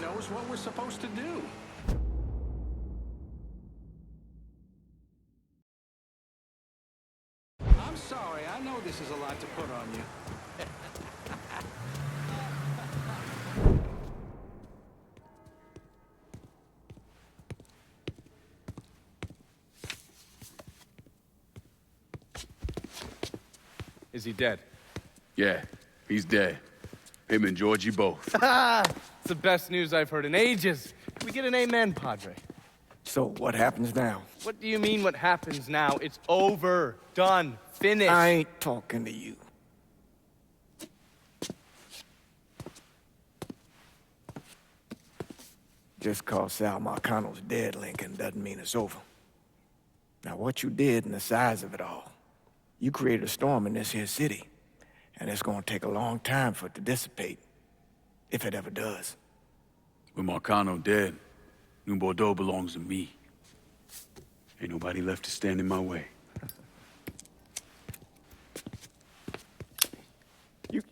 knows what we're supposed to do. I'm sorry, I know this is a lot to put on you. Is he dead? Yeah, he's dead. Him and Georgie both. It's the best news I've heard in ages. Can we get an amen, Padre? So, what happens now? What do you mean what happens now? It's over. Done. Finished. I ain't talking to you. Just cause Sal Marcano's dead, Lincoln, doesn't mean it's over. Now, what you did and the size of it all, you created a storm in this here city, and it's gonna take a long time for it to dissipate, if it ever does. With Marcano dead, New Bordeaux belongs to me. Ain't nobody left to stand in my way. You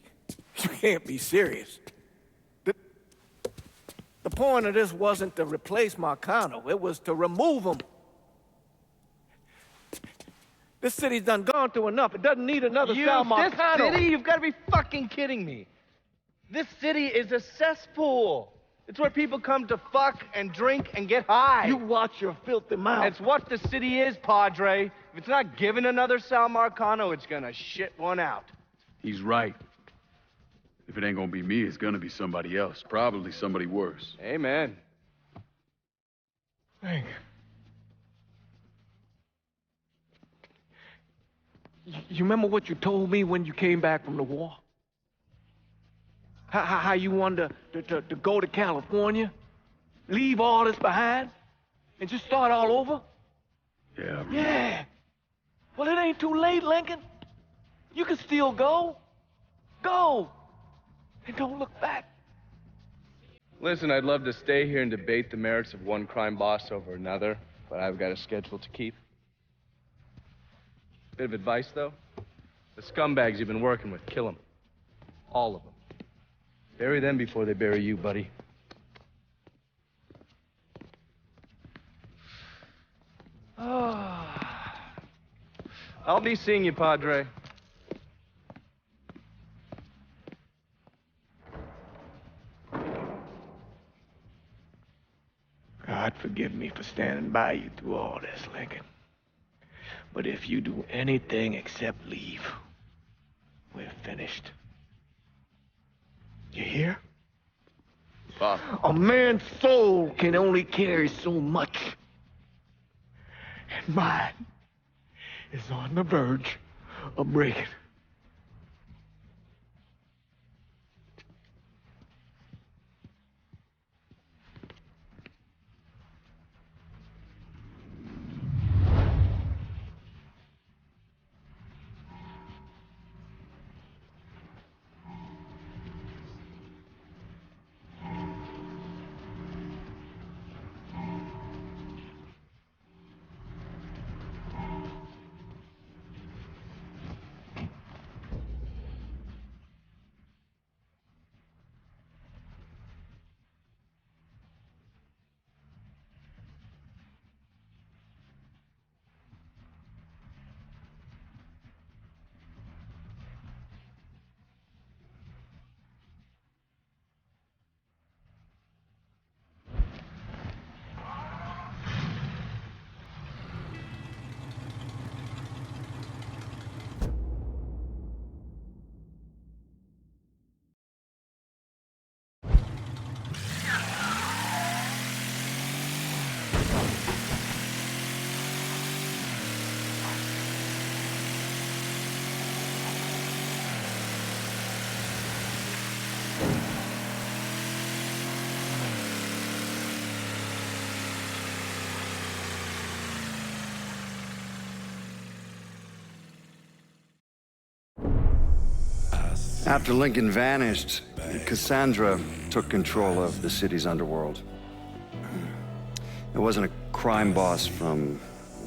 can't be serious. The point of this wasn't to replace Marcano, it was to remove him. This city's done gone through enough. It doesn't need another Sal Marcano. This city? You've got to be fucking kidding me. This city is a cesspool. It's where people come to fuck and drink and get high. You watch your filthy mouth. It's what the city is, Padre. If it's not given another Sal Marcano, it's gonna shit one out. He's right. If it ain't gonna be me, it's gonna be somebody else. Probably somebody worse. Amen. Hank. You remember what you told me when you came back from the war? How you wanted to go to California, leave all this behind, and just start all over? Yeah. Yeah. Well, it ain't too late, Lincoln. You can still go. Go. And don't look back. Listen, I'd love to stay here and debate the merits of one crime boss over another, but I've got a schedule to keep. Bit of advice, though. The scumbags you've been working with, kill them. All of them. Bury them before they bury you, buddy. I'll be seeing you, Padre. God forgive me for standing by you through all this, Lincoln. But if you do anything except leave, we're finished. You hear? Pop. A man's soul can only carry so much. And mine is on the verge of breaking. After Lincoln vanished, Cassandra took control of the city's underworld. It wasn't a crime boss from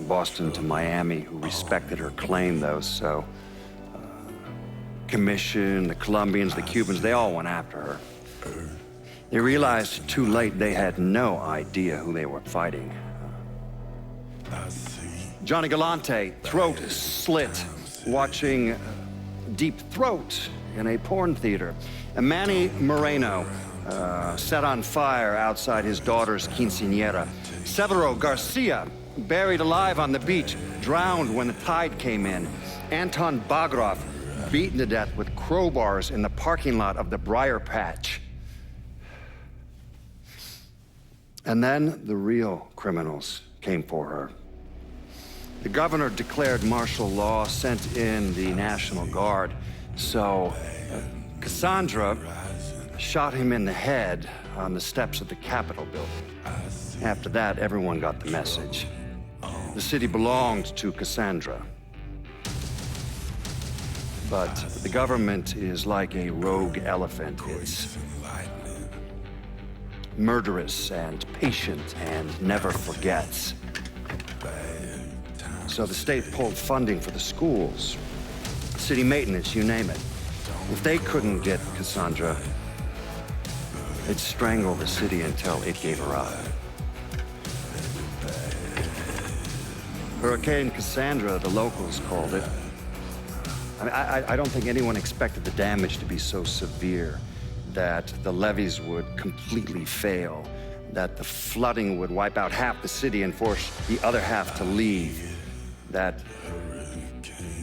Boston to Miami who respected her claim, though, so Commission, the Colombians, the Cubans, they all went after her. They realized too late they had no idea who they were fighting. Johnny Galante, throat slit, watching Deep Throat in a porn theater. And Manny Moreno, set on fire outside his daughter's quinceañera. Severo Garcia, buried alive on the beach, drowned when the tide came in. Anton Bagrov, beaten to death with crowbars in the parking lot of the Briar Patch. And then the real criminals came for her. The governor declared martial law, sent in the National Guard. So, Cassandra shot him in the head on the steps of the Capitol building. After that, everyone got the message. The city belonged to Cassandra. But the government is like a rogue elephant. It's murderous and patient and never forgets. So the state pulled funding for the schools, city maintenance, you name it. If they couldn't get Cassandra, they'd strangle the city until it gave her up. Hurricane Cassandra, the locals called it. I don't think anyone expected the damage to be so severe that the levees would completely fail, that the flooding would wipe out half the city and force the other half to leave, that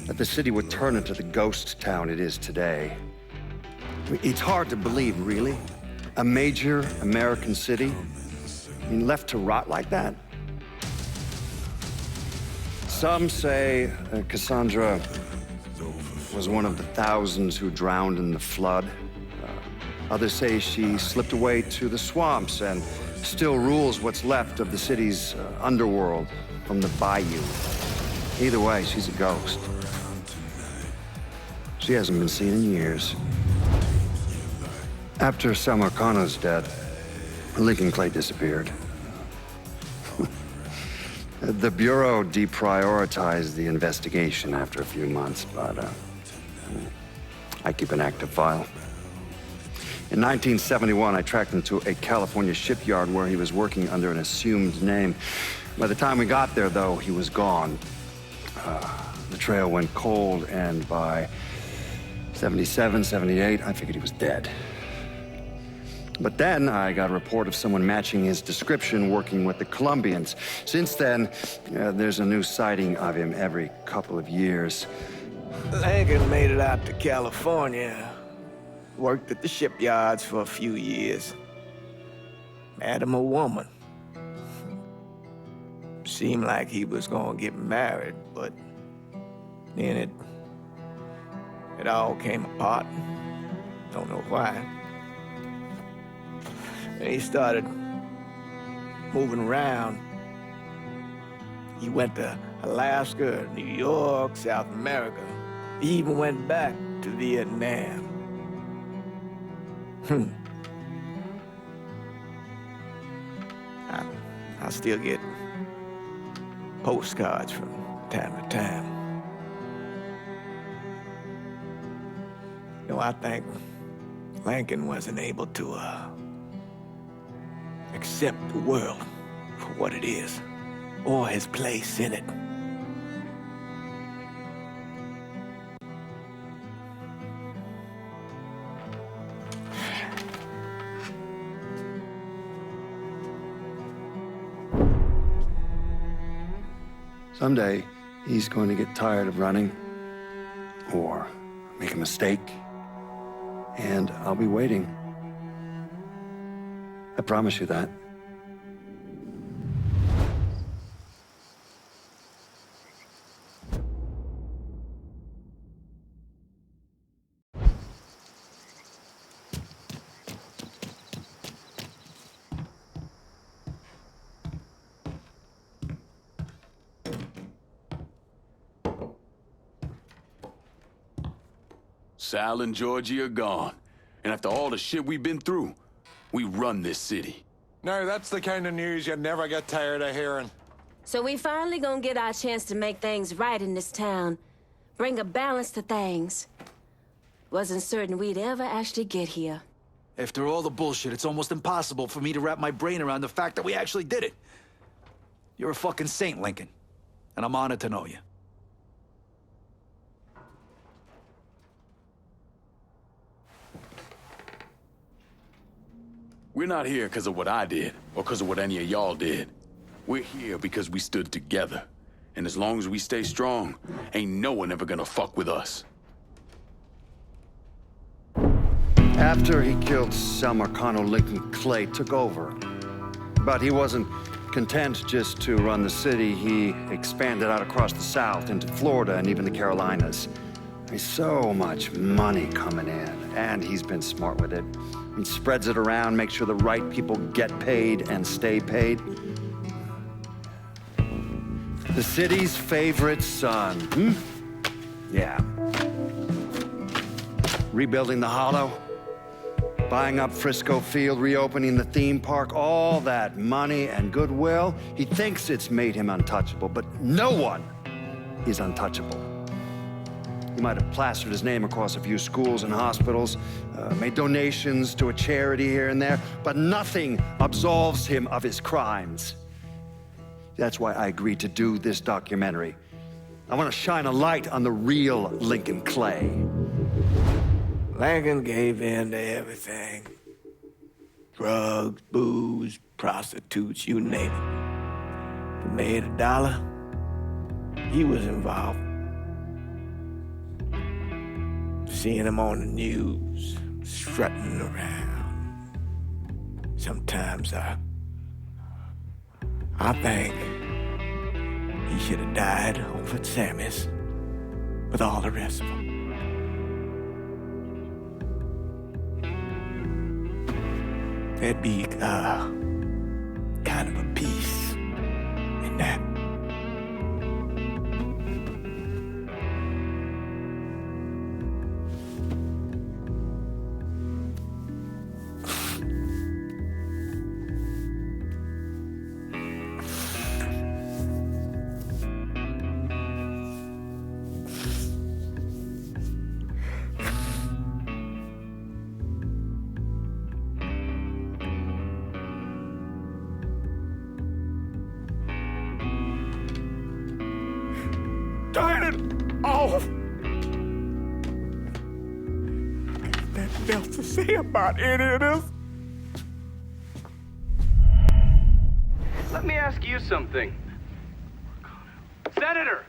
the city would turn into the ghost town it is today. I mean, it's hard to believe, really. A major American city, I mean, left to rot like that? Some say Cassandra was one of the thousands who drowned in the flood. Others say she slipped away to the swamps and still rules what's left of the city's underworld from the bayou. Either way, she's a ghost. She hasn't been seen in years. After Sal Marcano's death, Lincoln Clay disappeared. The Bureau deprioritized the investigation after a few months, but I keep an active file. In 1971, I tracked him to a California shipyard where he was working under an assumed name. By the time we got there, though, he was gone. The trail went cold, and by 77, 78, I figured he was dead. But then I got a report of someone matching his description working with the Colombians. Since then, there's a new sighting of him every couple of years. Lincoln made it out to California. Worked at the shipyards for a few years. Met him a woman. Seemed like he was gonna get married, but then it all came apart. Don't know why. And he started moving around. He went to Alaska, New York, South America. He even went back to Vietnam. I still get postcards from time to time. You know, I think Lincoln wasn't able to accept the world for what it is, or his place in it. Someday, he's going to get tired of running, or make a mistake, and I'll be waiting. I promise you that. Sal and Georgie are gone. And after all the shit we've been through, we run this city. Now, that's the kind of news you never get tired of hearing. So we finally gonna get our chance to make things right in this town. Bring a balance to things. Wasn't certain we'd ever actually get here. After all the bullshit, it's almost impossible for me to wrap my brain around the fact that we actually did it. You're a fucking saint, Lincoln. And I'm honored to know you. We're not here because of what I did, or because of what any of y'all did. We're here because we stood together. And as long as we stay strong, ain't no one ever gonna fuck with us. After he killed Sal Marcano, Lincoln Clay took over. But he wasn't content just to run the city. He expanded out across the South into Florida and even the Carolinas. There's so much money coming in, and he's been smart with it. He spreads it around, makes sure the right people get paid and stay paid. The city's favorite son, Yeah. Rebuilding the Hollow, buying up Frisco Field, reopening the theme park, all that money and goodwill. He thinks it's made him untouchable, but no one is untouchable. He might have plastered his name across a few schools and hospitals, made donations to a charity here and there, but nothing absolves him of his crimes. That's why I agreed to do this documentary. I want to shine a light on the real Lincoln Clay. Lincoln gave in to everything. Drugs, booze, prostitutes, you name it. If he made $1, he was involved. Seeing him on the news, strutting around. Sometimes I think he should have died over at Sammy's with all the rest of them. There'd be kind of a peace in that. Turn it off! There's nothing else to say about any of this. Let me ask you something. Senator!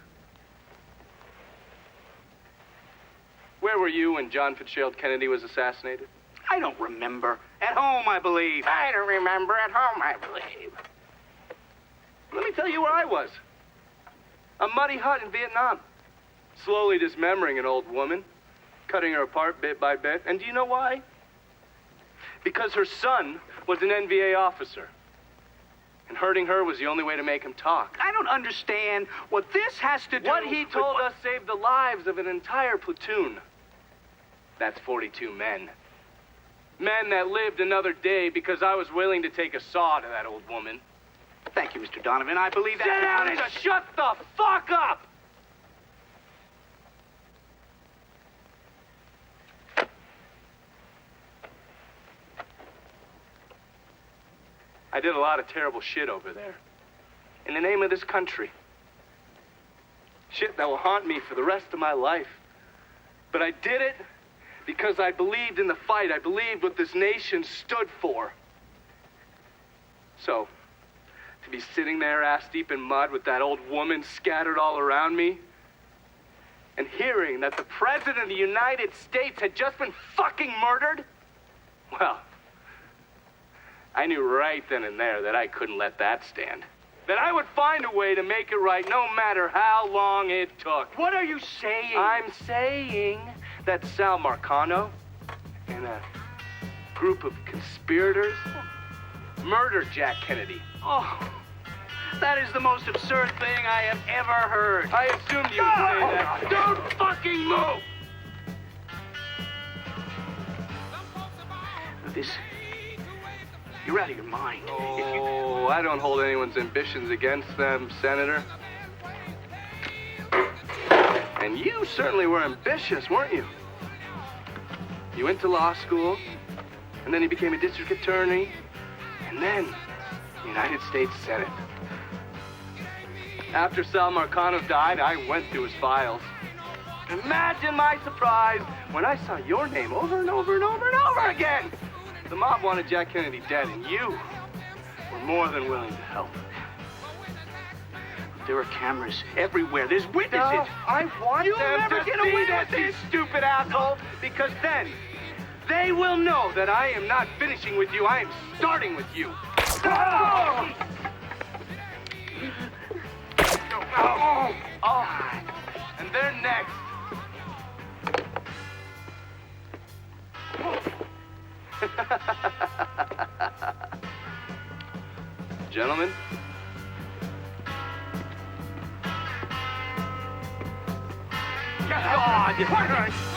Where were you when John Fitzgerald Kennedy was assassinated? I don't remember. At home, I believe. I don't remember. At home, I believe. Let me tell you where I was. A muddy hut in Vietnam. Slowly dismembering an old woman, cutting her apart bit by bit. And do you know why? Because her son was an NVA officer. And hurting her was the only way to make him talk. I don't understand what this has to do What he with told us saved the lives of an entire platoon. That's 42 men. Men that lived another day because I was willing to take a saw to that old woman. Thank you, Mr. Donovan. I believe that... Sit down and just shut the fuck up! I did a lot of terrible shit over there. In the name of this country. Shit that will haunt me for the rest of my life. But I did it because I believed in the fight. I believed what this nation stood for. So, to be sitting there ass-deep in mud with that old woman scattered all around me, and hearing that the President of the United States had just been fucking murdered, well, I knew right then and there that I couldn't let that stand. That I would find a way to make it right no matter how long it took. What are you saying? I'm saying that Sal Marcano and a group of conspirators murdered Jack Kennedy. Oh, that is the most absurd thing I have ever heard. I assumed you would say that. Don't fucking move! This... You're out of your mind. Oh, I don't hold anyone's ambitions against them, Senator. And you certainly were ambitious, weren't you? You went to law school, And then he became a district attorney. And then, United States Senate. After Sal Marcano died, I went through his files. Imagine my surprise when I saw your name over and over and over and over again. The mob wanted Jack Kennedy dead, and you were more than willing to help. There are cameras everywhere. There's witnesses. No, I want You'll them never to get see away this, with you this. stupid asshole, because then they will know that I am not finishing with you. I am starting with you. Oh! Oh. And they're next. Gentlemen. God!